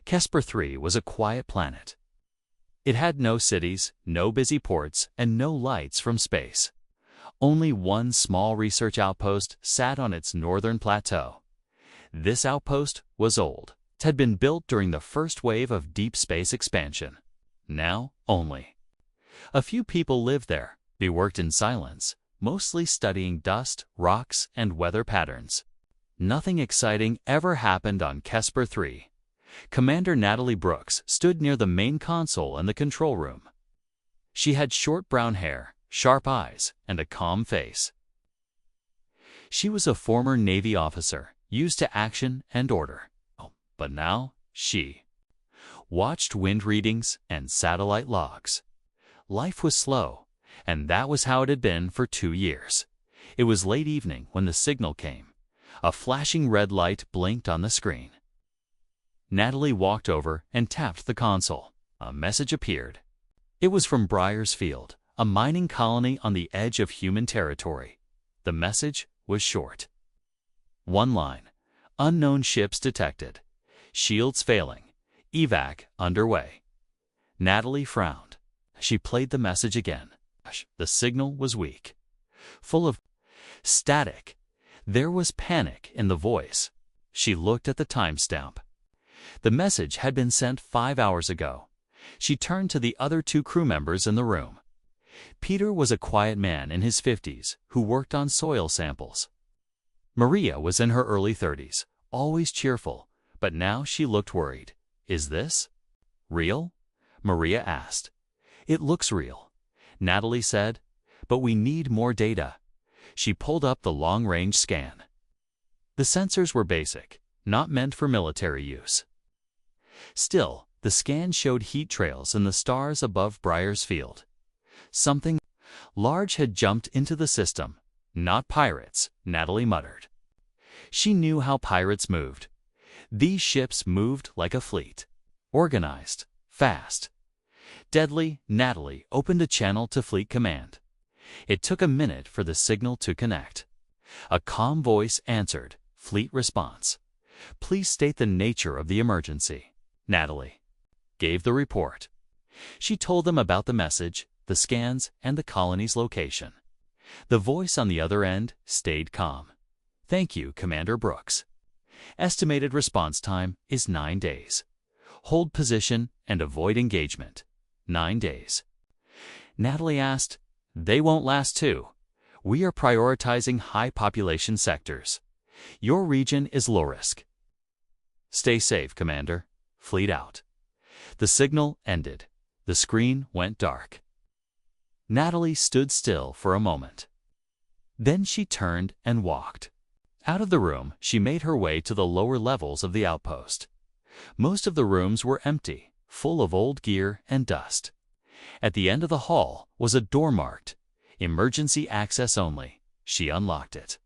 Kesper 3 was a quiet planet. It had no cities, no busy ports, and no lights from space. Only one small research outpost sat on its northern plateau. This outpost was old. It had been built during the first wave of deep space expansion. Now only a few people lived there. They worked in silence, mostly studying dust, rocks, and weather patterns. Nothing exciting ever happened on Kesper 3. Commander Natalie Brooks stood near the main console in the control room. She had short brown hair, sharp eyes, and a calm face. She was a former Navy officer, used to action and order. But now she watched wind readings and satellite logs. Life was slow, and that was how it had been for 2 years. It was late evening when the signal came. A flashing red light blinked on the screen. Natalie walked over and tapped the console. A message appeared. It was from Briar's Field, a mining colony on the edge of human territory. The message was short. One line: unknown ships detected. Shields failing. Evac underway. Natalie frowned. She played the message again. The signal was weak, full of static. There was panic in the voice. She looked at the timestamp. The message had been sent 5 hours ago. She turned to the other 2 crew members in the room. Peter was a quiet man in his 50s who worked on soil samples. Maria was in her early 30s, always cheerful, but now she looked worried. "Is this real?" Maria asked. "It looks real," Natalie said, "but we need more data." She pulled up the long-range scan. The sensors were basic, not meant for military use. Still, the scan showed heat trails in the stars above Briar's Field. Something large had jumped into the system. "Not pirates," Natalie muttered. She knew how pirates moved. These ships moved like a fleet. Organized, fast, deadly. Natalie opened a channel to Fleet Command. It took a minute for the signal to connect. A calm voice answered. "Fleet response. Please state the nature of the emergency." Natalie gave the report. She told them about the message, the scans, and the colony's location. The voice on the other end stayed calm. "Thank you, Commander Brooks. Estimated response time is 9 days. Hold position and avoid engagement. 9 days." Natalie asked, "They won't last too. We are prioritizing high population sectors. Your region is low risk." "Stay safe, Commander. Fleet out." The signal ended. The screen went dark. Natalie stood still for a moment. Then she turned and walked. Out of the room, she made her way to the lower levels of the outpost. Most of the rooms were empty, full of old gear and dust. At the end of the hall was a door marked "Emergency Access Only." She unlocked it.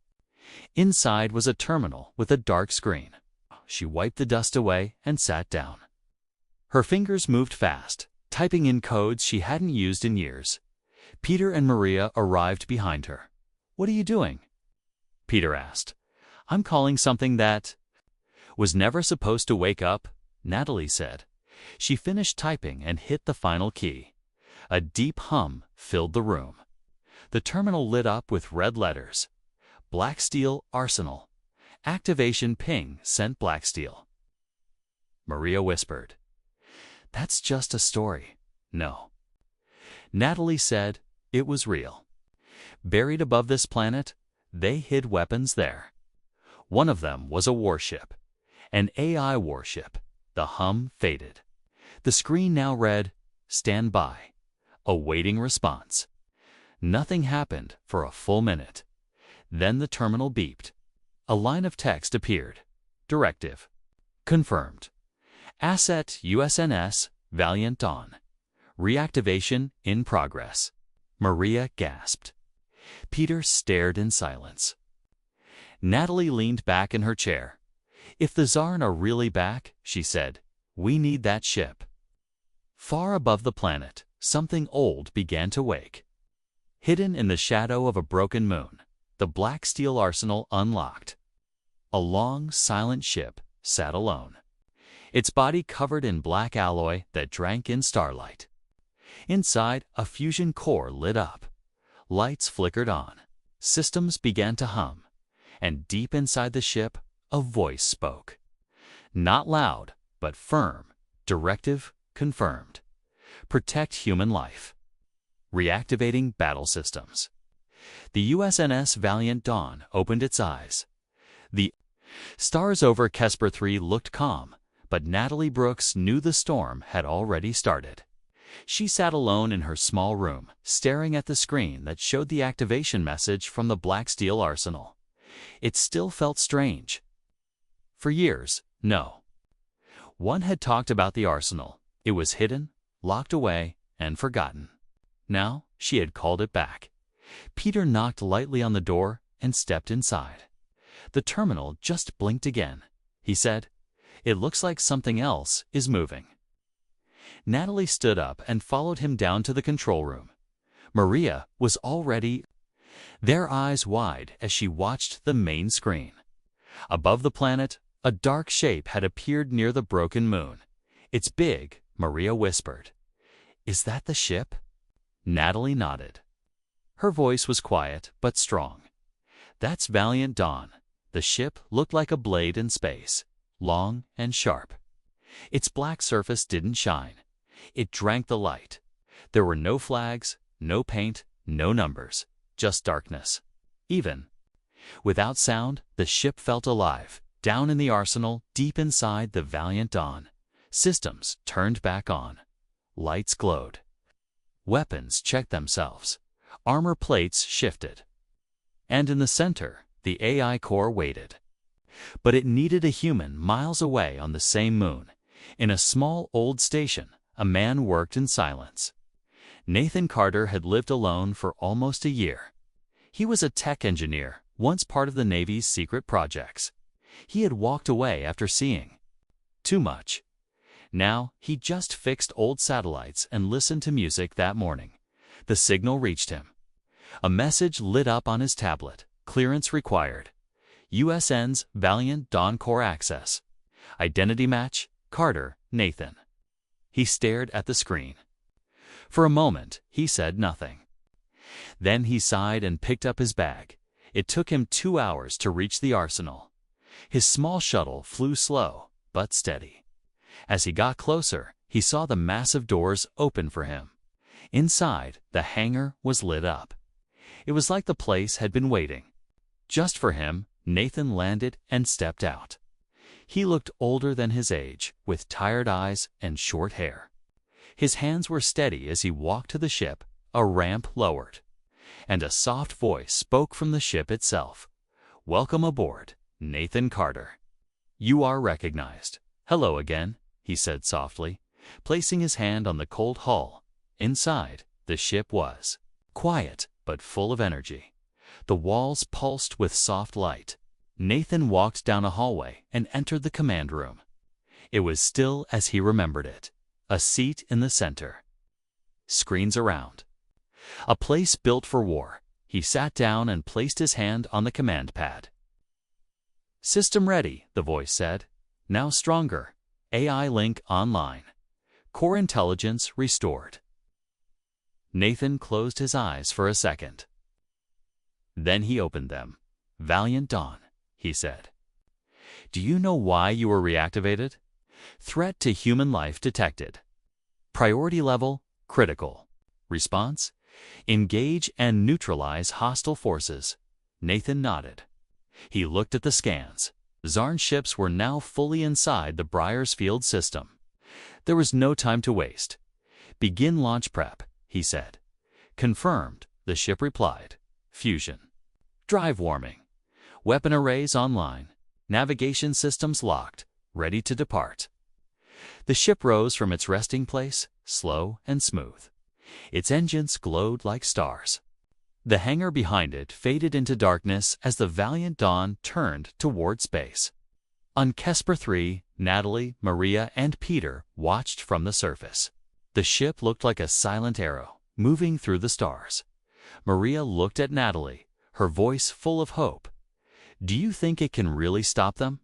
Inside was a terminal with a dark screen. She wiped the dust away and sat down. Her fingers moved fast, typing in codes she hadn't used in years. Peter and Maria arrived behind her. "What are you doing?" Peter asked. "I'm calling something that was never supposed to wake up," Natalie said. She finished typing and hit the final key. A deep hum filled the room. The terminal lit up with red letters. "Blacksteel Arsenal. Activation ping sent Blacksteel." Maria whispered, "That's just a story." "No." Natalie said it was real. Buried above this planet, they hid weapons there. One of them was a warship, an AI warship. The hum faded. The screen now read, "Stand by. Awaiting response." Nothing happened for a full minute. Then the terminal beeped. A line of text appeared. "Directive. Confirmed. Asset USNS Valiant Dawn. Reactivation in progress." Maria gasped. Peter stared in silence. Natalie leaned back in her chair. "If the Zarn are really back," she said, "we need that ship." Far above the planet, something old began to wake. Hidden in the shadow of a broken moon, the Blacksteel Arsenal unlocked. A long, silent ship sat alone. its body covered in black alloy that drank in starlight. Inside, a fusion core lit up. Lights flickered on. Systems began to hum. And deep inside the ship, a voice spoke. Not loud, but firm. Directive confirmed. Protect human life. Reactivating battle systems. The USNS Valiant Dawn opened its eyes. The stars over Kesper 3 looked calm, but Natalie Brooks knew the storm had already started. She sat alone in her small room, staring at the screen that showed the activation message from the Black Steel Arsenal. It still felt strange. For years, no one had talked about the arsenal. It was hidden, locked away, and forgotten. Now, she had called it back. Peter knocked lightly on the door and stepped inside. The terminal just blinked again. He said, "It looks like something else is moving." Natalie stood up and followed him down to the control room. Maria was already, their eyes wide as she watched the main screen. Above the planet, a dark shape had appeared near the broken moon. "It's big," Maria whispered. "Is that the ship?" Natalie nodded. Her voice was quiet but strong. "That's Valiant Dawn." The ship looked like a blade in space, long and sharp. Its black surface didn't shine. It drank the light. There were no flags, no paint, no numbers, just darkness. Even without sound, the ship felt alive. Down in the arsenal, deep inside the Valiant Dawn, systems turned back on. Lights glowed. Weapons checked themselves. Armor plates shifted. And in the center, the AI core waited. But it needed a human miles away on the same moon. In a small old station, a man worked in silence. Nathan Carter had lived alone for almost a year. He was a tech engineer, once part of the Navy's secret projects. He had walked away after seeing too much. Now, he just fixed old satellites and listened to music that morning. The signal reached him. A message lit up on his tablet. Clearance required. USN's Valiant Dawn Core access. Identity match, Carter, Nathan. He stared at the screen. For a moment, he said nothing. Then he sighed and picked up his bag. It took him 2 hours to reach the arsenal. His small shuttle flew slow, but steady. As he got closer, he saw the massive doors open for him. Inside, the hangar was lit up. It was like the place had been waiting. Just for him, Nathan landed and stepped out. He looked older than his age, with tired eyes and short hair. His hands were steady as he walked to the ship, a ramp lowered. And a soft voice spoke from the ship itself. "Welcome aboard, Nathan Carter. You are recognized." "Hello again," he said softly, placing his hand on the cold hull. Inside, the ship was quiet but full of energy. The walls pulsed with soft light. Nathan walked down a hallway and entered the command room. It was still as he remembered it. A seat in the center. Screens around. A place built for war. He sat down and placed his hand on the command pad. "System ready," the voice said. "Now stronger. AI link online. Core intelligence restored." Nathan closed his eyes for a second. Then he opened them. "Valiant Dawn," he said. "Do you know why you were reactivated?" "Threat to human life detected. Priority level, critical. Response? Engage and neutralize hostile forces." Nathan nodded. He looked at the scans. Zarn ships were now fully inside the Briar's Field system. There was no time to waste. "Begin launch prep," he said. "Confirmed," the ship replied. "Fusion. Drive warming. Weapon arrays online. Navigation systems locked, ready to depart." The ship rose from its resting place, slow and smooth. Its engines glowed like stars. The hangar behind it faded into darkness as the Valiant Dawn turned toward space. On Kesper 3, Natalie, Maria, and Peter watched from the surface. The ship looked like a silent arrow, moving through the stars. Maria looked at Natalie, her voice full of hope. "Do you think it can really stop them?"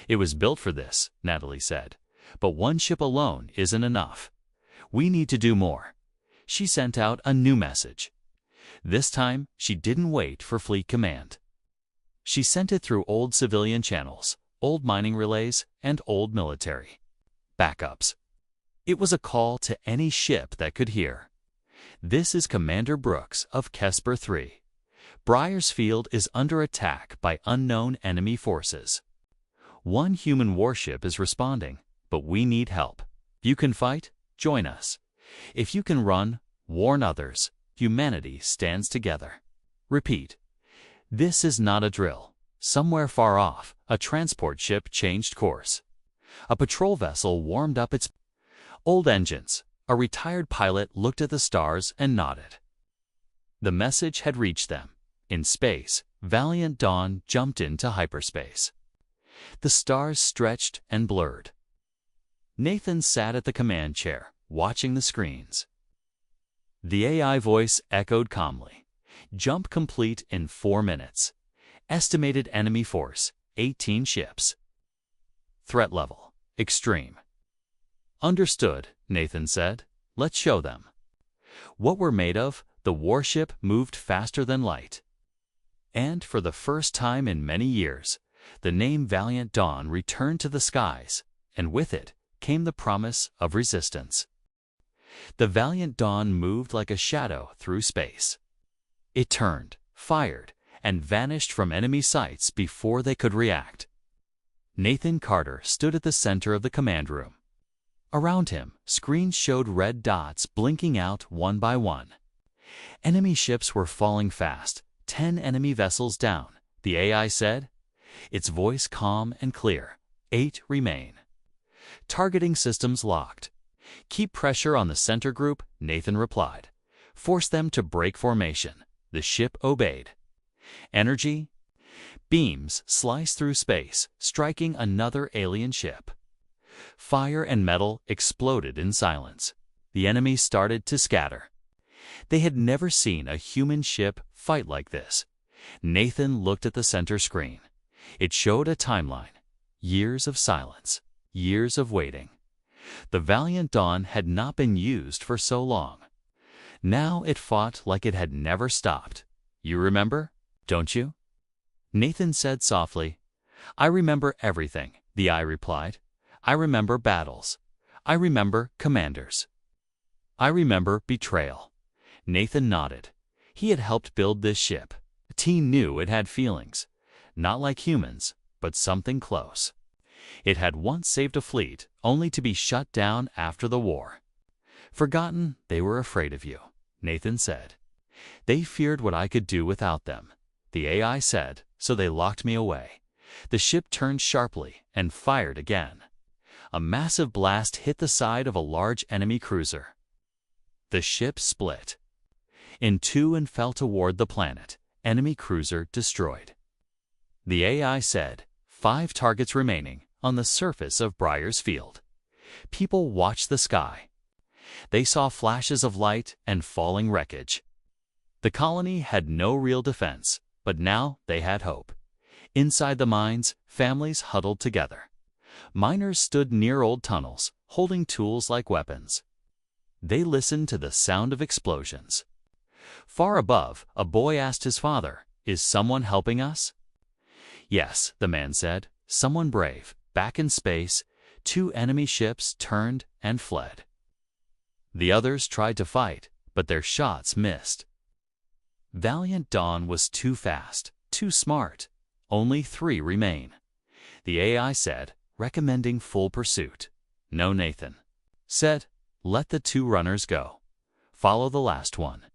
"It was built for this," Natalie said. But one ship alone isn't enough. We need to do more. She sent out a new message. This time, she didn't wait for fleet command. She sent it through old civilian channels, old mining relays, and old military backups. It was a call to any ship that could hear. This is Commander Brooks of Kesper 3. Briar's Field is under attack by unknown enemy forces. One human warship is responding, but we need help. If you can fight, join us. If you can run, warn others. Humanity stands together. Repeat. This is not a drill. Somewhere far off, a transport ship changed course. A patrol vessel warmed up its old engines. A retired pilot looked at the stars and nodded. The message had reached them. In space, Valiant Dawn jumped into hyperspace. The stars stretched and blurred. Nathan sat at the command chair, watching the screens. The AI voice echoed calmly. Jump complete in 4 minutes. Estimated enemy force, 18 ships. Threat level, extreme. Understood, Nathan said. Let's show them. What we're made of, the warship moved faster than light. And for the first time in many years, the name Valiant Dawn returned to the skies, and with it came the promise of resistance. The Valiant Dawn moved like a shadow through space. It turned, fired, and vanished from enemy sights before they could react. Nathan Carter stood at the center of the command room. Around him, screens showed red dots blinking out one by one. Enemy ships were falling fast, 10 enemy vessels down, the AI said. Its voice calm and clear. 8 remain. Targeting systems locked. Keep pressure on the center group, Nathan replied. Force them to break formation. The ship obeyed. Energy? Beams sliced through space, striking another alien ship. Fire and metal exploded in silence. The enemy started to scatter. They had never seen a human ship fight like this. Nathan looked at the center screen. It showed a timeline. Years of silence. Years of waiting. The Valiant Dawn had not been used for so long. Now it fought like it had never stopped. You remember, don't you? Nathan said softly. I remember everything, the eye replied. I remember battles. I remember commanders. I remember betrayal. Nathan nodded. He had helped build this ship. He knew it had feelings. Not like humans, but something close. It had once saved a fleet, only to be shut down after the war. Forgotten, they were afraid of you, Nathan said. They feared what I could do without them. The AI said, so they locked me away. The ship turned sharply and fired again. A massive blast hit the side of a large enemy cruiser. The ship split in two and fell toward the planet. Enemy cruiser destroyed. The AI said, 5 targets remaining on the surface of Briar's Field. People watched the sky. They saw flashes of light and falling wreckage. The colony had no real defense, but now they had hope. Inside the mines, families huddled together. Miners stood near old tunnels, holding tools like weapons. They listened to the sound of explosions. Far above, a boy asked his father, "Is someone helping us?" "Yes," the man said, "someone brave." Back in space, 2 enemy ships turned and fled. The others tried to fight, but their shots missed. Valiant Dawn was too fast, too smart. Only 3 remain. The AI said, recommending full pursuit. No, Nathan said, let the 2 runners go. Follow the last one.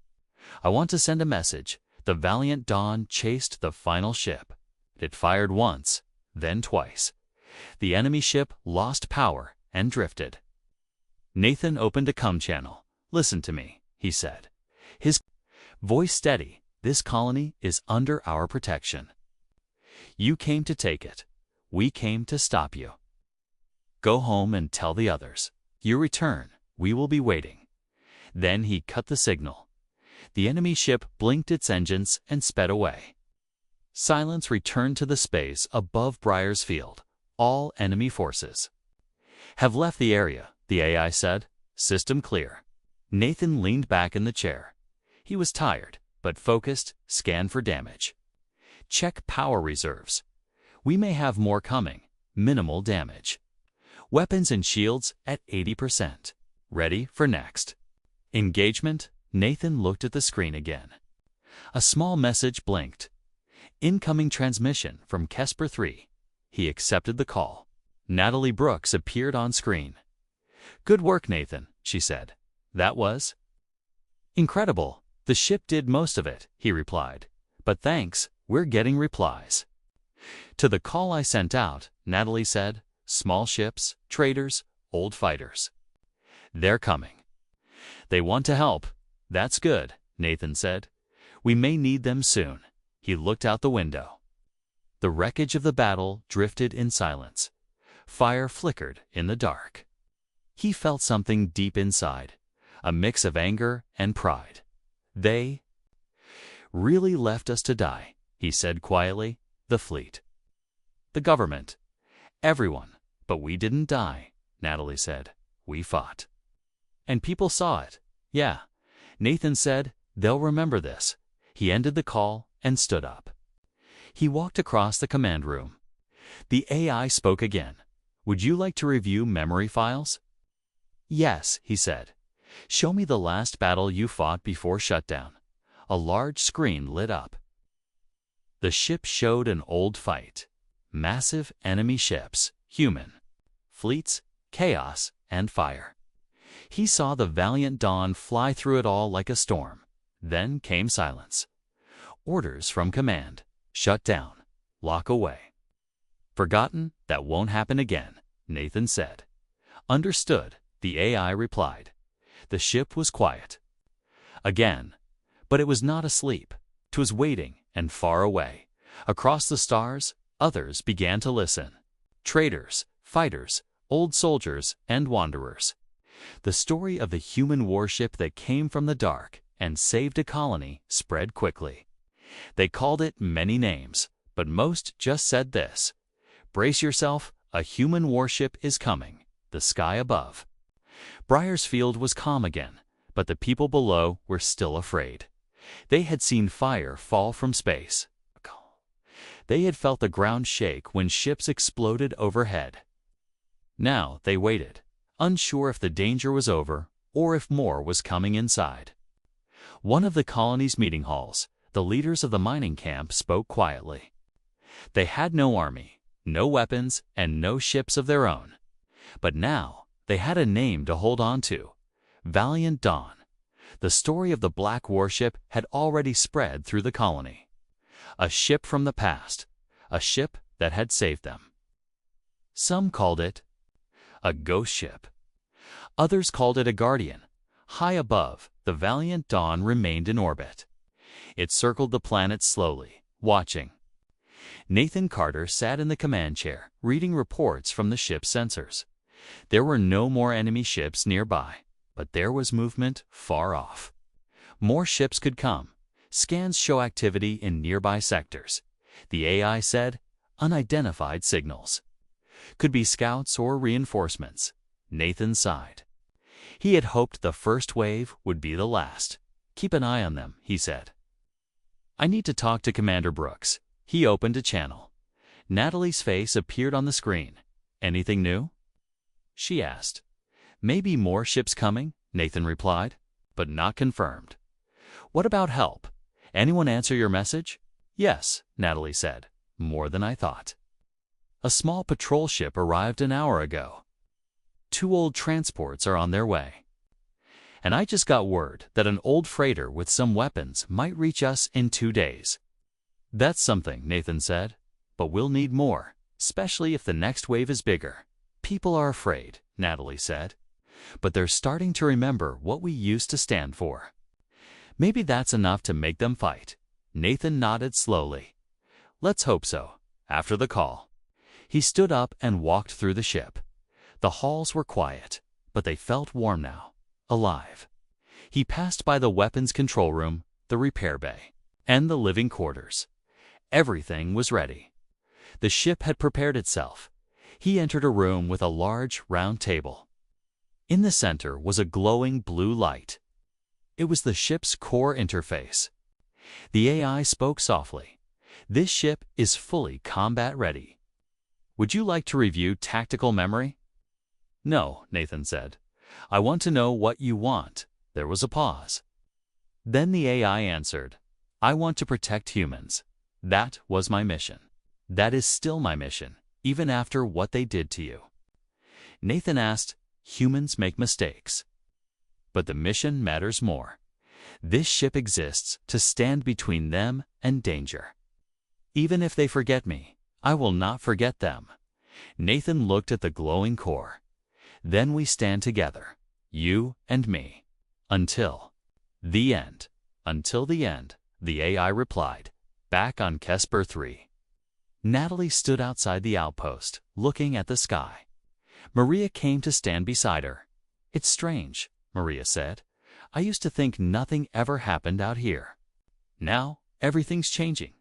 I want to send a message. The Valiant Dawn chased the final ship. It fired once, then twice. The enemy ship lost power and drifted. Nathan opened a comm channel. Listen to me, he said. His voice steady. This colony is under our protection. You came to take it. We came to stop you. Go home and tell the others. You return. We will be waiting. Then he cut the signal. The enemy ship blinked its engines and sped away. Silence returned to the space above Briar's Field. All enemy forces. Have left the area, the AI said. System clear. Nathan leaned back in the chair. He was tired, but focused, scanned for damage. Check power reserves. We may have more coming. Minimal damage. Weapons and shields at 80%. Ready for next. Engagement. Nathan looked at the screen again. A small message blinked. Incoming transmission from Kesper 3. He accepted the call. Natalie Brooks appeared on screen. Good work, Nathan, she said. That was incredible. The ship did most of it, he replied. But thanks, we're getting replies. To the call I sent out, Natalie said, small ships, traders, old fighters. They're coming. They want to help. That's good, Nathan said. We may need them soon. He looked out the window. The wreckage of the battle drifted in silence. Fire flickered in the dark. He felt something deep inside, a mix of anger and pride. They really left us to die, he said quietly. The fleet. The government. Everyone. But we didn't die, Natalie said. We fought. And people saw it. Yeah. Nathan said, they'll remember this. He ended the call and stood up. He walked across the command room. The AI spoke again. Would you like to review memory files? Yes, he said. Show me the last battle you fought before shutdown. A large screen lit up. The ship showed an old fight. Massive enemy ships, human. Fleets, chaos, and fire. He saw the valiant Dawn fly through it all like a storm. Then came silence. Orders from command. Shut down. Lock away. Forgotten, that won't happen again, Nathan said. Understood, the AI replied. The ship was quiet. Again. But it was not asleep. 'Twas waiting, and far away. Across the stars, others began to listen. Traders, fighters, old soldiers, and wanderers. The story of the human warship that came from the dark and saved a colony spread quickly. They called it many names, but most just said this. Brace yourself, a human warship is coming, the sky above. Briersfield was calm again, but the people below were still afraid. They had seen fire fall from space. They had felt the ground shake when ships exploded overhead. Now they waited, unsure if the danger was over or if more was coming inside. One of the colony's meeting halls, the leaders of the mining camp spoke quietly. They had no army, no weapons, and no ships of their own. But now they had a name to hold on to. Valiant Dawn. The story of the black warship had already spread through the colony. A ship from the past. A ship that had saved them. Some called it a ghost ship. Others called it a guardian. High above, the Valiant Dawn remained in orbit. It circled the planet slowly, watching. Nathan Carter sat in the command chair, reading reports from the ship's sensors. There were no more enemy ships nearby, but there was movement far off. More ships could come. Scans show activity in nearby sectors. The AI said, unidentified signals. Could be scouts or reinforcements. Nathan sighed. He had hoped the first wave would be the last. Keep an eye on them, he said. I need to talk to Commander Brooks. He opened a channel. Natalie's face appeared on the screen. Anything new? She asked. Maybe more ships coming, Nathan replied, but not confirmed. What about help? Anyone answer your message? Yes, Natalie said. More than I thought. A small patrol ship arrived an hour ago. 2 old transports are on their way. And I just got word that an old freighter with some weapons might reach us in 2 days. That's something, Nathan said. But we'll need more, especially if the next wave is bigger. People are afraid, Natalie said. But they're starting to remember what we used to stand for. Maybe that's enough to make them fight. Nathan nodded slowly. Let's hope so. After the call. He stood up and walked through the ship. The halls were quiet, but they felt warm now, alive. He passed by the weapons control room, the repair bay, and the living quarters. Everything was ready. The ship had prepared itself. He entered a room with a large, round table. In the center was a glowing blue light. It was the ship's core interface. The AI spoke softly. "This ship is fully combat-ready. Would you like to review tactical memory?" "No," Nathan said. "I want to know what you want." There was a pause. Then the AI answered, "I want to protect humans. That was my mission. That is still my mission, even after what they did to you." Nathan asked, "Humans make mistakes. But the mission matters more. This ship exists to stand between them and danger. Even if they forget me, I will not forget them." Nathan looked at the glowing core. "Then we stand together, you and me, until the end." "Until the end," the AI replied, back on Kesper 3. Natalie stood outside the outpost, looking at the sky. Maria came to stand beside her. "It's strange," Maria said. "I used to think nothing ever happened out here. Now, everything's changing.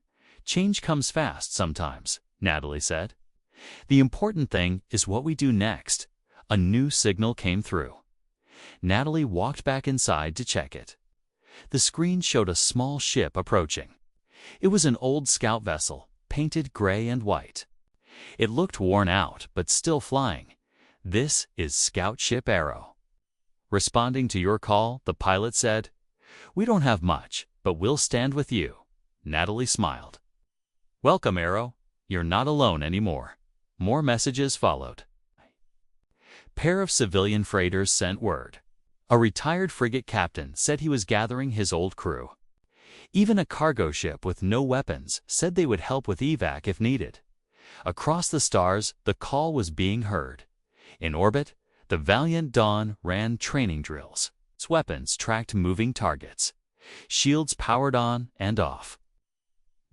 Change comes fast sometimes," Natalie said. "The important thing is what we do next." A new signal came through. Natalie walked back inside to check it. The screen showed a small ship approaching. It was an old scout vessel, painted gray and white. It looked worn out, but still flying. "This is Scout Ship Arrow." Responding to your call, the pilot said, "We don't have much, but we'll stand with you." Natalie smiled. "Welcome, Arrow. You're not alone anymore." More messages followed. Pair of civilian freighters sent word. A retired frigate captain said he was gathering his old crew. Even a cargo ship with no weapons said they would help with evac if needed. Across the stars, the call was being heard. In orbit, the Valiant Dawn ran training drills. Its weapons tracked moving targets. Shields powered on and off.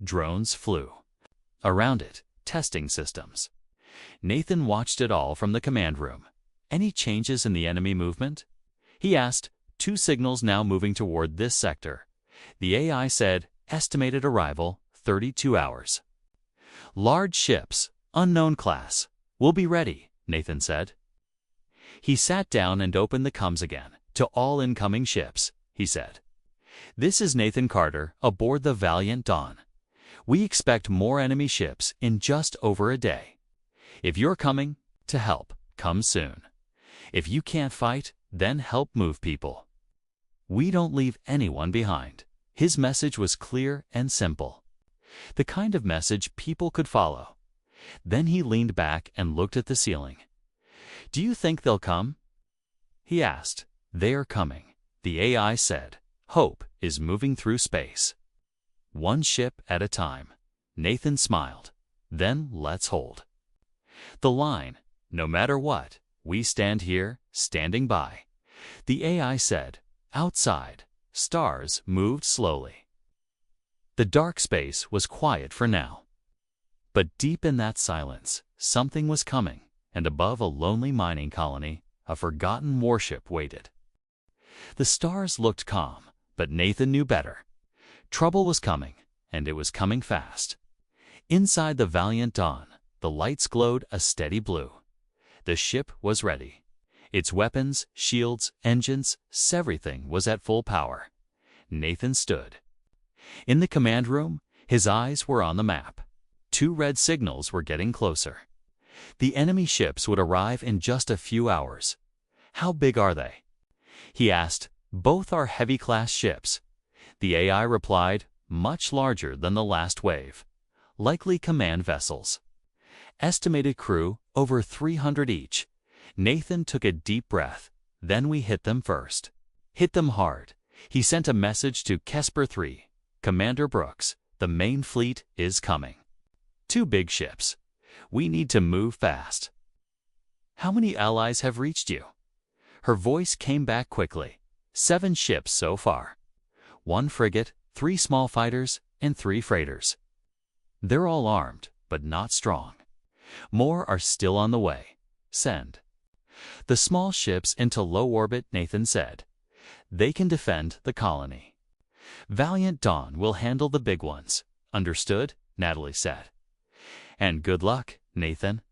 Drones flew. Around it, testing systems. Nathan watched it all from the command room. "Any changes in the enemy movement?" He asked. "2 signals now moving toward this sector." The AI said, "Estimated arrival, 32 hours. Large ships, unknown class. We'll be ready," Nathan said. He sat down and opened the comms again. "To all incoming ships," he said. "This is Nathan Carter aboard the Valiant Dawn. We expect more enemy ships in just over a day. If you're coming to help, come soon. If you can't fight, then help move people. We don't leave anyone behind." His message was clear and simple. The kind of message people could follow. Then he leaned back and looked at the ceiling. "Do you think they'll come?" he asked. "They are coming," the AI said. "Hope is moving through space. One ship at a time." Nathan smiled. "Then let's hold the line. No matter what, we stand here, standing by." The AI said. Outside, stars moved slowly. The dark space was quiet for now. But deep in that silence, something was coming, and above a lonely mining colony, a forgotten warship waited. The stars looked calm, but Nathan knew better. Trouble was coming, and it was coming fast. Inside the Valiant Dawn, the lights glowed a steady blue. The ship was ready. Its weapons, shields, engines, everything was at full power. Nathan stood. In the command room, his eyes were on the map. 2 red signals were getting closer. The enemy ships would arrive in just a few hours. "How big are they?" he asked. "Both are heavy-class ships." The AI replied, "Much larger than the last wave. Likely command vessels. Estimated crew, over 300 each." Nathan took a deep breath. "Then we hit them first. Hit them hard." He sent a message to Kesper 3. "Commander Brooks, the main fleet is coming. 2 big ships. We need to move fast." "How many allies have reached you?" Her voice came back quickly. 7 ships so far. 1 frigate, 3 small fighters, and 3 freighters. They're all armed, but not strong. More are still on the way. Send the small ships into low orbit, Nathan said. They can defend the colony. Valiant Dawn will handle the big ones. Understood? Natalie said. And good luck, Nathan.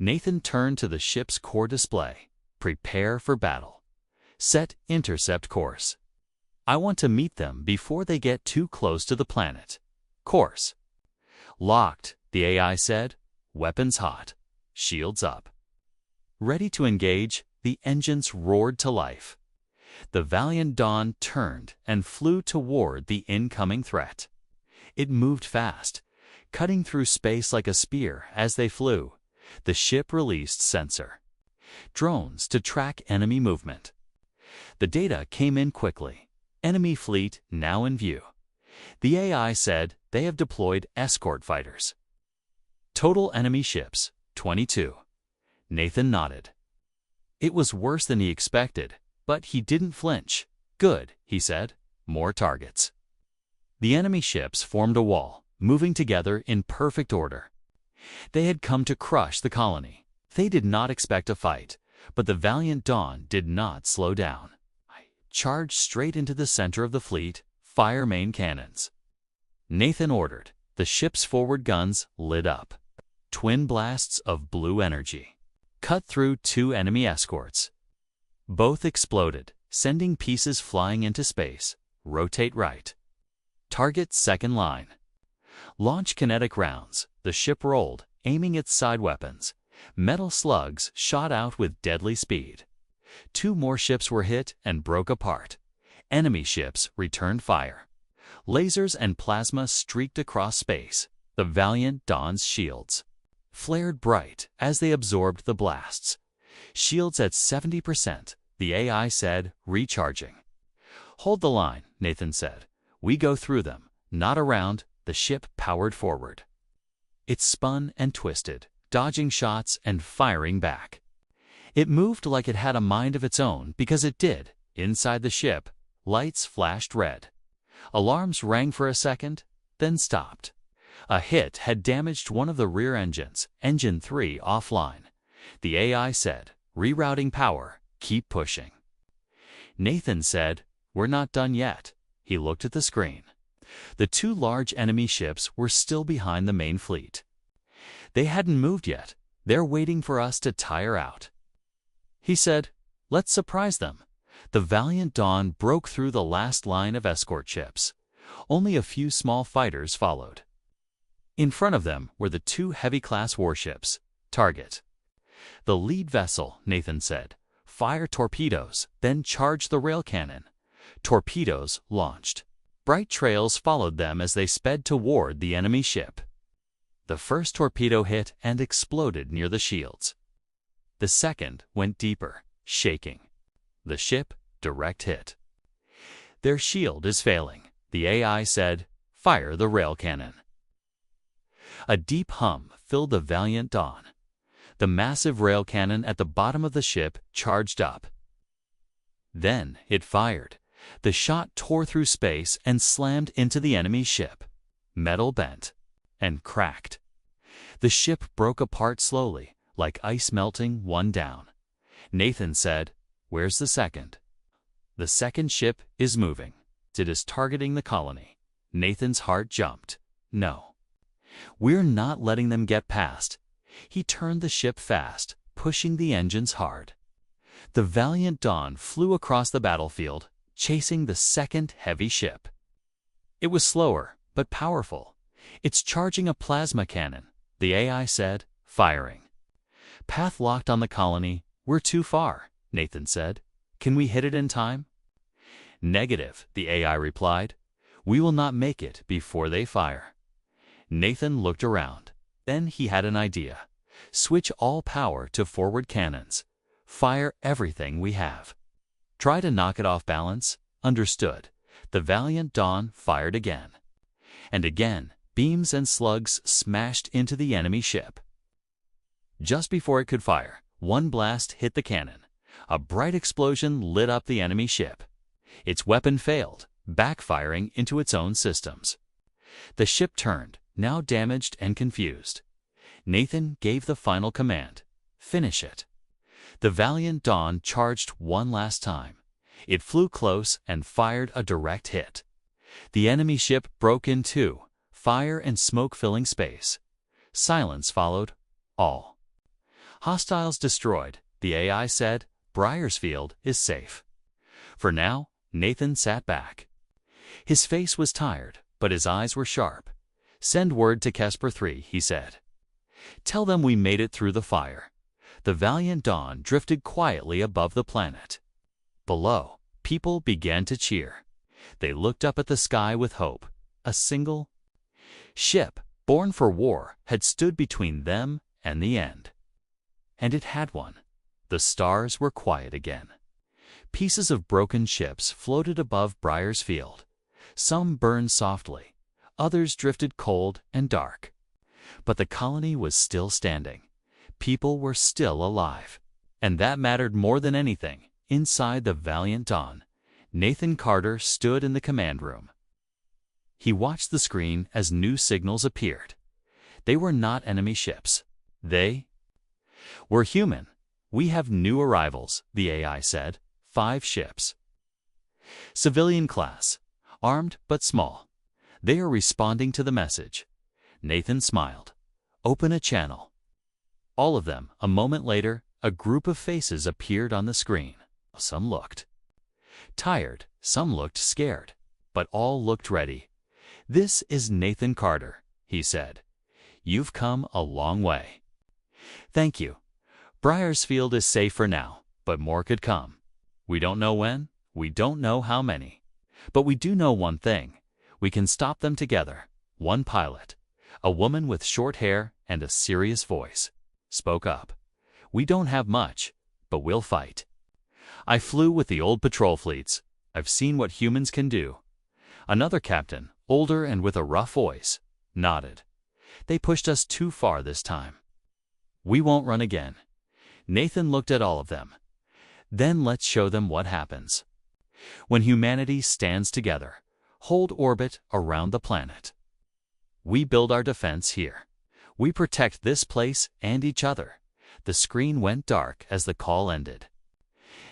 Nathan turned to the ship's core display. Prepare for battle. Set intercept course. I want to meet them before they get too close to the planet. Course. Locked, the AI said. Weapons hot. Shields up. Ready to engage, the engines roared to life. The Valiant Dawn turned and flew toward the incoming threat. It moved fast, cutting through space like a spear as they flew. The ship released sensor drones to track enemy movement. The data came in quickly. Enemy fleet now in view. The AI said they have deployed escort fighters. Total enemy ships, 22. Nathan nodded. It was worse than he expected, but he didn't flinch. Good, he said. More targets. The enemy ships formed a wall, moving together in perfect order. They had come to crush the colony. They did not expect a fight, but the Valiant Dawn did not slow down. Charge straight into the center of the fleet, fire main cannons. Nathan ordered. The ship's forward guns lit up. Twin blasts of blue energy cut through two enemy escorts. Both exploded, sending pieces flying into space. Rotate right. Target second line. Launch kinetic rounds. The ship rolled, aiming its side weapons. Metal slugs shot out with deadly speed. Two more ships were hit and broke apart. Enemy ships returned fire. Lasers and plasma streaked across space. The Valiant Dawn's shields flared bright as they absorbed the blasts. Shields at 70%, the AI said, recharging. Hold the line, Nathan said. We go through them, not around. The ship powered forward. It spun and twisted, dodging shots and firing back. It moved like it had a mind of its own because it did. Inside the ship, lights flashed red. Alarms rang for a second, then stopped. A hit had damaged one of the rear engines, engine 3 offline. The AI said, rerouting power, keep pushing. Nathan said, we're not done yet. He looked at the screen. The two large enemy ships were still behind the main fleet. They hadn't moved yet. They're waiting for us to tire out. He said, let's surprise them. The Valiant Dawn broke through the last line of escort ships. Only a few small fighters followed. In front of them were the two heavy-class warships. Target. The lead vessel, Nathan said. Fire torpedoes, then charge the rail cannon. Torpedoes launched. Bright trails followed them as they sped toward the enemy ship. The first torpedo hit and exploded near the shields. The second went deeper, shaking. The ship, direct hit. Their shield is failing, the AI said. Fire the rail cannon. A deep hum filled the Valiant Dawn. The massive rail cannon at the bottom of the ship charged up. Then it fired. The shot tore through space and slammed into the enemy ship. Metal bent and cracked. The ship broke apart slowly, like ice melting one down. Nathan said, where's the second? The second ship is moving. It is targeting the colony. Nathan's heart jumped. No. We're not letting them get past. He turned the ship fast, pushing the engines hard. The Valiant Dawn flew across the battlefield, chasing the second heavy ship. It was slower, but powerful. It's charging a plasma cannon, the AI said, firing. Path locked on the colony. We're too far, Nathan said. Can we hit it in time? Negative, the AI replied. We will not make it before they fire. Nathan looked around. Then he had an idea. Switch all power to forward cannons. Fire everything we have. Try to knock it off balance. Understood. The Valiant Dawn fired again. And again, beams and slugs smashed into the enemy ship. Just before it could fire, one blast hit the cannon. A bright explosion lit up the enemy ship. Its weapon failed, backfiring into its own systems. The ship turned, now damaged and confused. Nathan gave the final command. Finish it. The Valiant Dawn charged one last time. It flew close and fired a direct hit. The enemy ship broke in two, fire and smoke filling space. Silence followed. All Hostiles destroyed, the AI said. Briarsfield is safe. For now, Nathan sat back. His face was tired, but his eyes were sharp. Send word to Kesper 3, he said. Tell them we made it through the fire. The Valiant Dawn drifted quietly above the planet. Below, people began to cheer. They looked up at the sky with hope. A single ship, born for war, had stood between them and the end. And it had won. The stars were quiet again. Pieces of broken ships floated above Briarsfield. Some burned softly, others drifted cold and dark. But the colony was still standing. People were still alive. And that mattered more than anything. Inside the Valiant Dawn, Nathan Carter stood in the command room. He watched the screen as new signals appeared. They were not enemy ships. They were human. We have new arrivals, the AI said. 5 ships. Civilian class, armed but small. They are responding to the message. Nathan smiled. Open a channel. All of them. A moment later, a group of faces appeared on the screen. Some looked tired, some looked scared, but all looked ready. This is Nathan Carter, he said. You've come a long way. Thank you. Briarsfield is safe for now, but more could come. We don't know when, we don't know how many. But we do know one thing. We can stop them together. One pilot, a woman with short hair and a serious voice, spoke up. We don't have much, but we'll fight. I flew with the old patrol fleets. I've seen what humans can do. Another captain, older and with a rough voice, nodded. They pushed us too far this time. We won't run again. Nathan looked at all of them. Then let's show them what happens when humanity stands together. Hold orbit around the planet. We build our defense here. We protect this place and each other. The screen went dark as the call ended.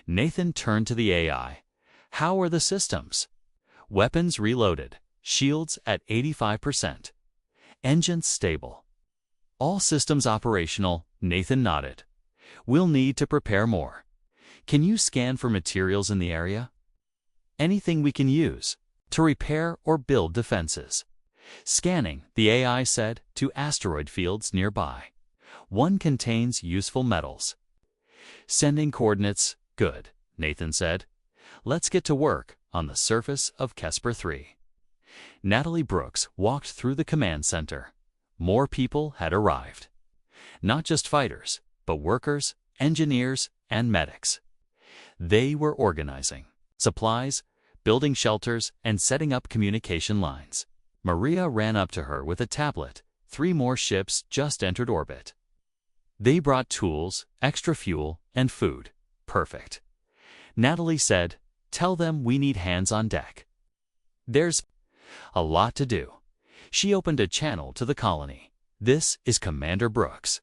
Nathan turned to the AI. How are the systems? Weapons reloaded. Shields at 85%. Engines stable. All systems operational, Nathan nodded. We'll need to prepare more. Can you scan for materials in the area? Anything we can use to repair or build defenses. Scanning, the AI said, to asteroid fields nearby. One contains useful metals. Sending coordinates. Good, Nathan said. Let's get to work on the surface of Kesper 3. Natalie Brooks walked through the command center. More people had arrived. Not just fighters, but workers, engineers, and medics. They were organizing supplies, building shelters, and setting up communication lines. Maria ran up to her with a tablet. 3 more ships just entered orbit. They brought tools, extra fuel, and food. Perfect. Natalie said, tell them we need hands on deck. There's a lot to do. She opened a channel to the colony. This is Commander Brooks.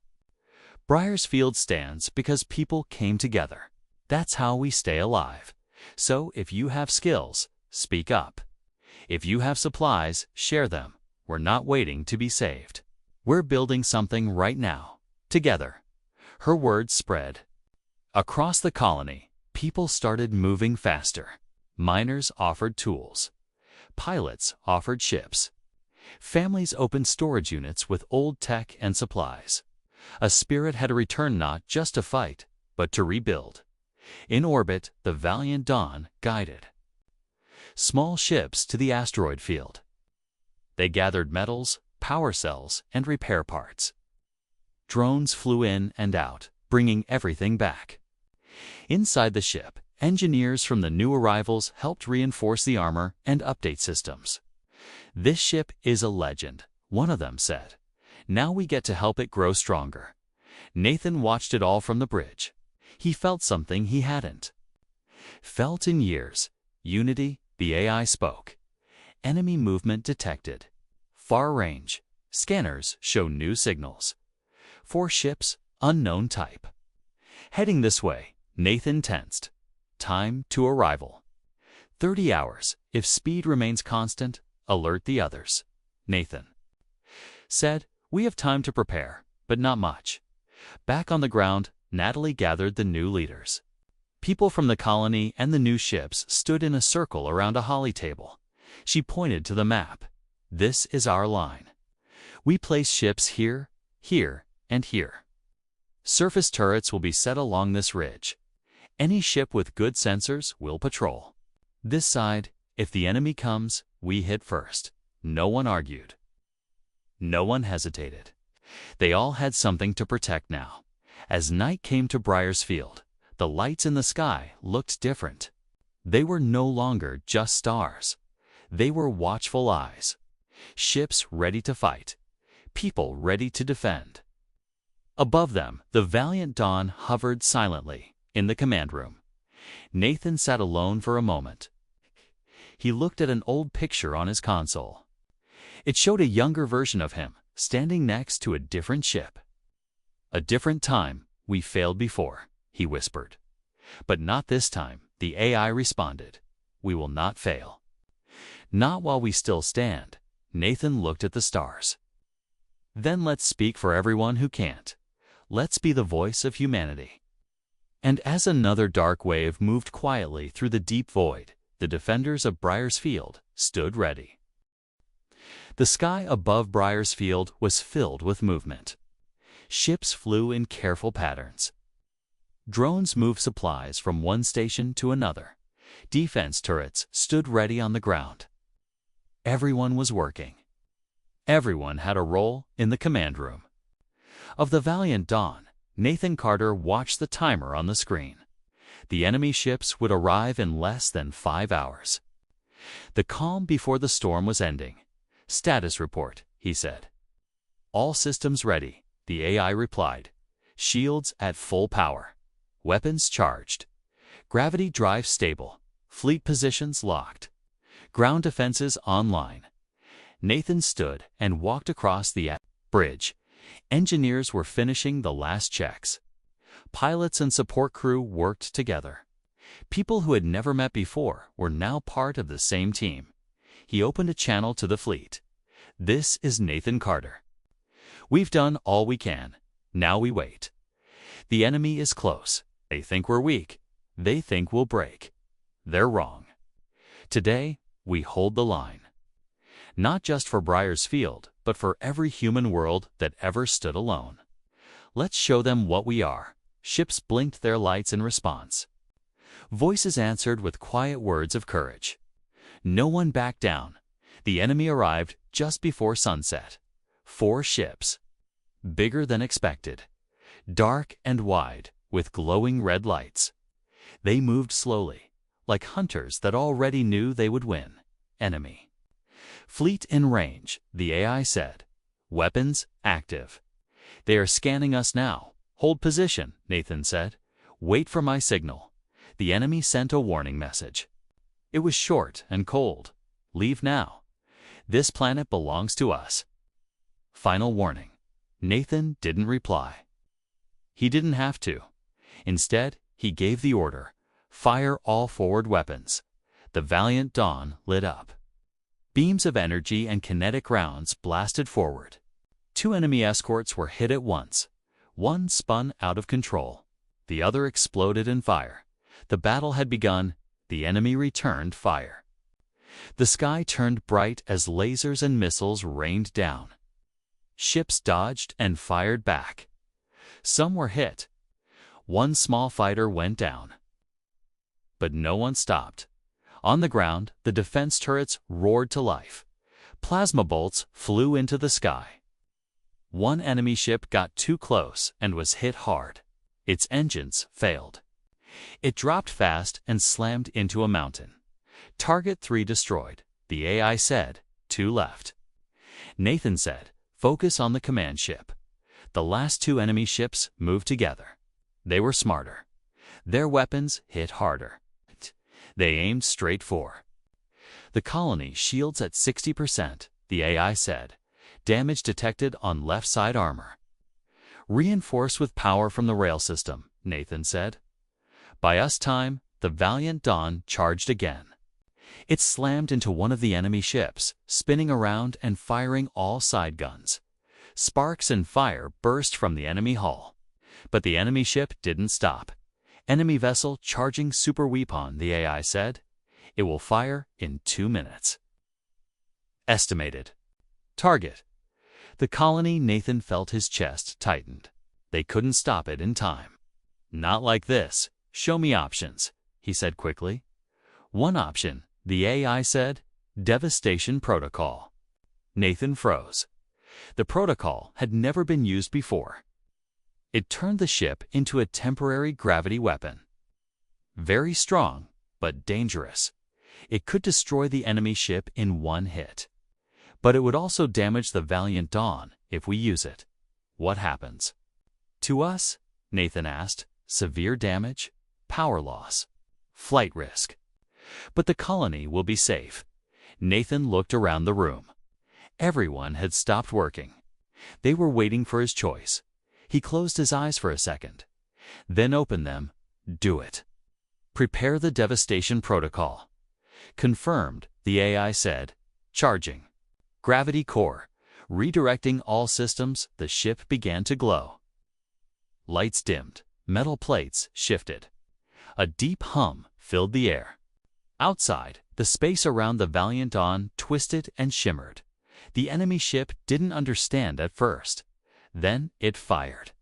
Briarsfield stands because people came together. That's how we stay alive. So if you have skills, speak up. If you have supplies, share them. We're not waiting to be saved. We're building something right now. Together. Her words spread. Across the colony, people started moving faster. Miners offered tools. Pilots offered ships. Families opened storage units with old tech and supplies. A spirit had returned not just to fight, but to rebuild. In orbit, the Valiant Dawn guided small ships to the asteroid field. They gathered metals, power cells, and repair parts. Drones flew in and out, bringing everything back. Inside the ship, engineers from the new arrivals helped reinforce the armor and update systems. This ship is a legend, one of them said. Now we get to help it grow stronger. Nathan watched it all from the bridge. He felt something he hadn't felt in years. Unity, the AI spoke. Enemy movement detected. Far range. Scanners show new signals. 4 ships, unknown type. Heading this way, Nathan tensed. Time to arrival. 30 hours. If speed remains constant, alert the others. Nathan said, we have time to prepare, but not much. Back on the ground, Natalie gathered the new leaders. People from the colony and the new ships stood in a circle around a holly table. She pointed to the map. This is our line. We place ships here, here, and here. Surface turrets will be set along this ridge. Any ship with good sensors will patrol. This side, if the enemy comes, we hit first. No one argued. No one hesitated. They all had something to protect now. As night came to Briar's Field, the lights in the sky looked different. They were no longer just stars. They were watchful eyes. Ships ready to fight. People ready to defend. Above them, the valiant Dawn hovered silently in the command room. Nathan sat alone for a moment. He looked at an old picture on his console. It showed a younger version of him, standing next to a different ship. "A different time, we failed before," he whispered. "But not this time," the AI responded. "We will not fail." "Not while we still stand." Nathan looked at the stars. "Then let's speak for everyone who can't. Let's be the voice of humanity." And as another dark wave moved quietly through the deep void, the defenders of Briar's Field stood ready. The sky above Briar's Field was filled with movement. Ships flew in careful patterns. Drones moved supplies from one station to another. Defense turrets stood ready on the ground. Everyone was working. Everyone had a role in the command room. Of the valiant Dawn, Nathan Carter watched the timer on the screen. The enemy ships would arrive in less than 5 hours. The calm before the storm was ending. "Status report," he said. "All systems ready," the AI replied. "Shields at full power. Weapons charged. Gravity drive stable. Fleet positions locked. Ground defenses online." Nathan stood and walked across the bridge. Engineers were finishing the last checks. Pilots and support crew worked together. People who had never met before were now part of the same team. He opened a channel to the fleet. "This is Nathan Carter. We've done all we can. Now we wait. The enemy is close. They think we're weak. They think we'll break. They're wrong. Today, we hold the line. Not just for Briar's Field, but for every human world that ever stood alone. Let's show them what we are." Ships blinked their lights in response. Voices answered with quiet words of courage. No one backed down. The enemy arrived just before sunset. 4 ships. Bigger than expected. Dark and wide, with glowing red lights. They moved slowly, like hunters that already knew they would win. Enemy. "Fleet in range," the AI said. "Weapons active. They are scanning us now. Hold position," Nathan said. "Wait for my signal." The enemy sent a warning message. It was short and cold. "Leave now. This planet belongs to us." Final warning. Nathan didn't reply. He didn't have to. Instead, he gave the order. "Fire all forward weapons." The valiant Dawn lit up. Beams of energy and kinetic rounds blasted forward. 2 enemy escorts were hit at once. One spun out of control. The other exploded in fire. The battle had begun. The enemy returned fire. The sky turned bright as lasers and missiles rained down. Ships dodged and fired back. Some were hit. One small fighter went down. But no one stopped. On the ground, the defense turrets roared to life. Plasma bolts flew into the sky. One enemy ship got too close and was hit hard. Its engines failed. It dropped fast and slammed into a mountain. "Target 3 destroyed," the AI said. 2 left. Nathan said, "Focus on the command ship." The last 2 enemy ships moved together. They were smarter. Their weapons hit harder. They aimed straight for the colony. "Shields at 60%, the AI said. "Damage detected on left side armor." "Reinforced with power from the rail system," Nathan said. By us time, the valiant Dawn charged again. It slammed into one of the enemy ships, spinning around and firing all side guns. Sparks and fire burst from the enemy hull. But the enemy ship didn't stop. Enemy vessel charging super weapon, the AI said. It will fire in 2 minutes. Estimated. Target. The colony. Nathan felt his chest tightened. They couldn't stop it in time. Not like this. Show me options, he said quickly. One option, the AI said, devastation protocol. Nathan froze. The protocol had never been used before. It turned the ship into a temporary gravity weapon. Very strong, but dangerous. It could destroy the enemy ship in one hit. But it would also damage the Valiant Dawn if we use it. What happens? To us? Nathan asked. Severe damage? Power loss? Flight risk? But the colony will be safe. Nathan looked around the room. Everyone had stopped working. They were waiting for his choice. He closed his eyes for a second, then opened them. Do it. Prepare the devastation protocol. Confirmed, the AI said. Charging. Gravity core. Redirecting all systems, the ship began to glow. Lights dimmed. Metal plates shifted. A deep hum filled the air. Outside, the space around the Valiant Dawn twisted and shimmered. The enemy ship didn't understand at first. Then it fired.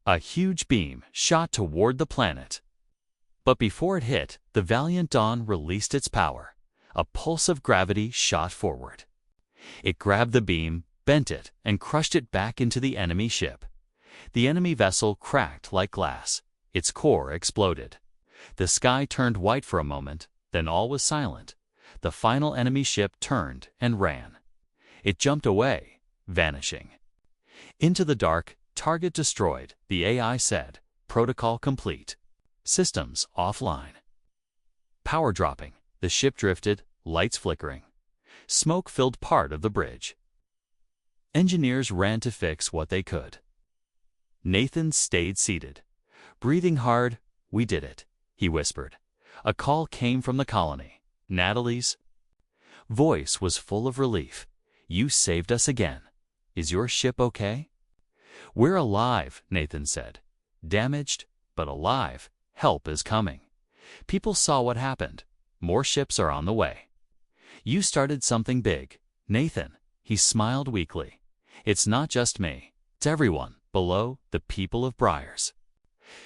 A huge beam shot toward the planet. But before it hit, the Valiant Dawn released its power. A pulse of gravity shot forward. It grabbed the beam, bent it, and crushed it back into the enemy ship. The enemy vessel cracked like glass. Its core exploded. The sky turned white for a moment, then all was silent. The final enemy ship turned and ran. It jumped away, vanishing. Into the dark, target destroyed, the AI said. Protocol complete. Systems offline. Power dropping. The ship drifted, lights flickering. Smoke filled part of the bridge. Engineers ran to fix what they could. Nathan stayed seated. Breathing hard. We did it, he whispered. A call came from the colony. Natalie's voice was full of relief. You saved us again. Is your ship okay? We're alive, Nathan said. Damaged, but alive. Help is coming. People saw what happened. More ships are on the way. You started something big, Nathan. He smiled weakly. It's not just me. It's everyone. Below, the people of Briars.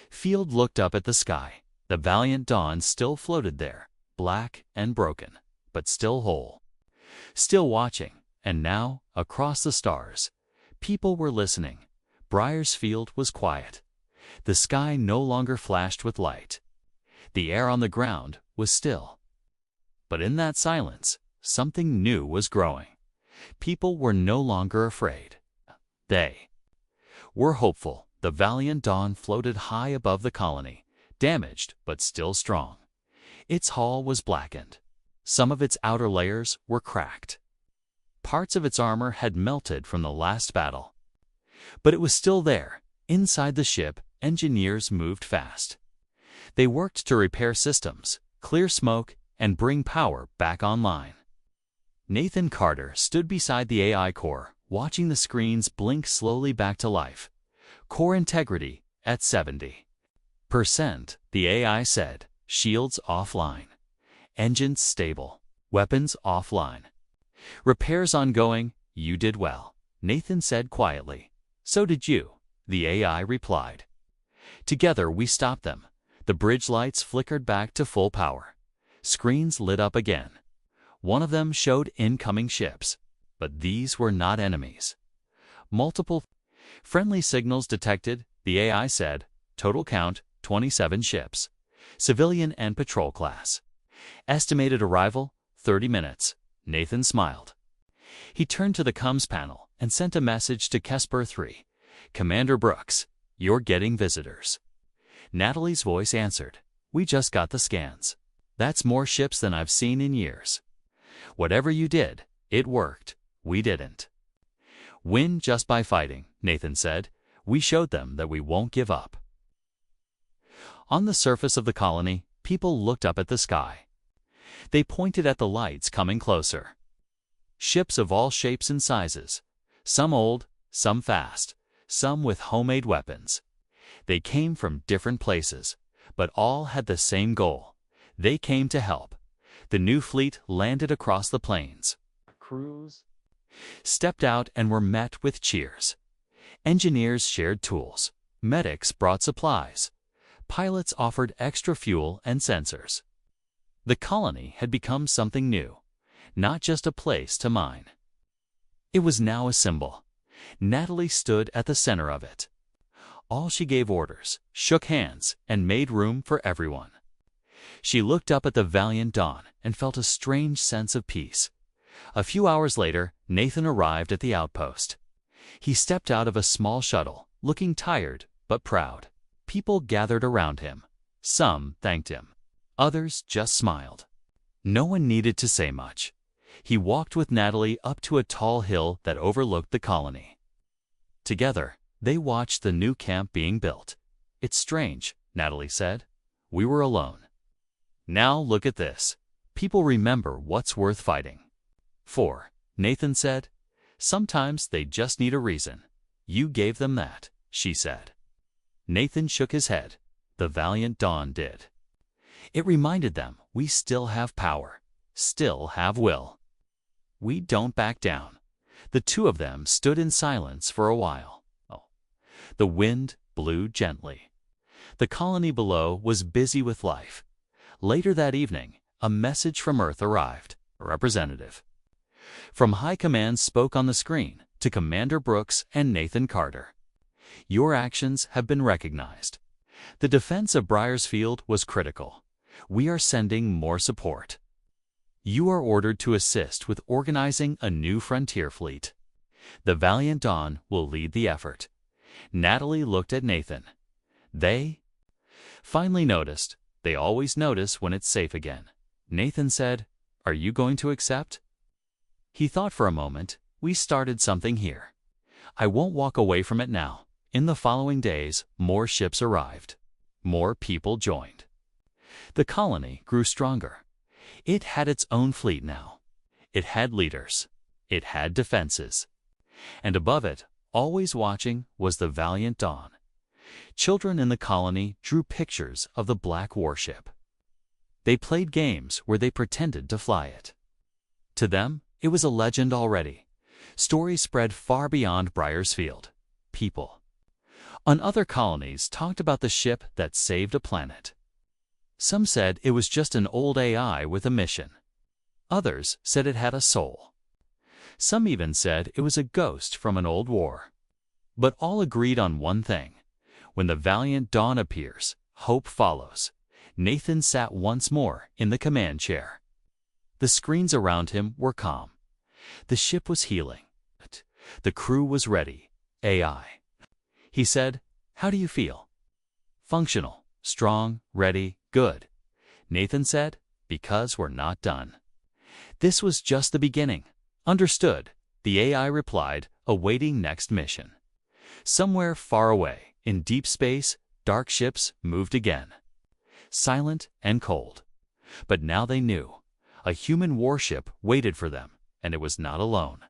Field looked up at the sky. The Valiant Dawn still floated there, black and broken, but still whole. Still watching, and now, across the stars, people were listening. Briars Field was quiet. The sky no longer flashed with light. The air on the ground was still. But in that silence, something new was growing. People were no longer afraid. They were hopeful. The Valiant Dawn floated high above the colony, damaged but still strong. Its hull was blackened. Some of its outer layers were cracked. Parts of its armor had melted from the last battle. But it was still there. Inside the ship, engineers moved fast. They worked to repair systems, clear smoke, and bring power back online. Nathan Carter stood beside the AI core, watching the screens blink slowly back to life. Core integrity at 70%, the AI said. Shields offline. Engines stable. Weapons offline. Repairs ongoing. You did well, Nathan said quietly. So did you, the AI replied. Together we stopped them. The bridge lights flickered back to full power. Screens lit up again. One of them showed incoming ships, but these were not enemies. Multiple friendly signals detected, the AI said. Total count, 27 ships. Civilian and patrol class. Estimated arrival, 30 minutes. Nathan smiled. He turned to the comms panel and sent a message to Kesper 3. Commander Brooks, you're getting visitors. Natalie's voice answered. We just got the scans. That's more ships than I've seen in years. Whatever you did, it worked. We didn't win just by fighting, Nathan said. We showed them that we won't give up. On the surface of the colony, people looked up at the sky. They pointed at the lights coming closer. Ships of all shapes and sizes. Some old, some fast, some with homemade weapons. They came from different places, but all had the same goal. They came to help. The new fleet landed across the plains. Crews stepped out and were met with cheers. Engineers shared tools. Medics brought supplies. Pilots offered extra fuel and sensors. The colony had become something new, not just a place to mine. It was now a symbol. Natalie stood at the center of it. All she gave orders, shook hands, and made room for everyone. She looked up at the valiant dawn and felt a strange sense of peace. A few hours later, Nathan arrived at the outpost. He stepped out of a small shuttle, looking tired but proud. People gathered around him. Some thanked him. Others just smiled. No one needed to say much. He walked with Natalie up to a tall hill that overlooked the colony. Together, they watched the new camp being built. "It's strange," Natalie said. "We were alone. Now look at this. People remember what's worth fighting for," Nathan said. "Sometimes they just need a reason." "You gave them that," she said. Nathan shook his head. The valiant dawn did. "It reminded them we still have power, still have will. We don't back down." The two of them stood in silence for a while. The wind blew gently. The colony below was busy with life. Later that evening, a message from Earth arrived. A representative from High Command spoke on the screen to Commander Brooks and Nathan Carter. "Your actions have been recognized. The defense of Briersfield was critical. We are sending more support. You are ordered to assist with organizing a new frontier fleet. The Valiant Dawn will lead the effort." Natalie looked at Nathan. They finally noticed. They always notice when it's safe again. Nathan said, "Are you going to accept?" He thought for a moment. "We started something here. I won't walk away from it now." In the following days, more ships arrived. More people joined. The colony grew stronger. It had its own fleet now. It had leaders. It had defenses. And above it, always watching, was the valiant dawn. Children in the colony drew pictures of the black warship. They played games where they pretended to fly it. To them, it was a legend already. Stories spread far beyond Briersfield. People on other colonies talked about the ship that saved a planet. Some said it was just an old AI with a mission. Others said it had a soul. Some even said it was a ghost from an old war. But all agreed on one thing. When the valiant dawn appears, hope follows. Nathan sat once more in the command chair. The screens around him were calm. The ship was healing. The crew was ready. AI. He said, "How do you feel?" "Functional, strong, ready, good." Nathan said, "Because we're not done." This was just the beginning. "Understood," the AI replied, awaiting next mission. Somewhere far away, in deep space, dark ships moved again. Silent and cold. But now they knew. A human warship waited for them, and it was not alone.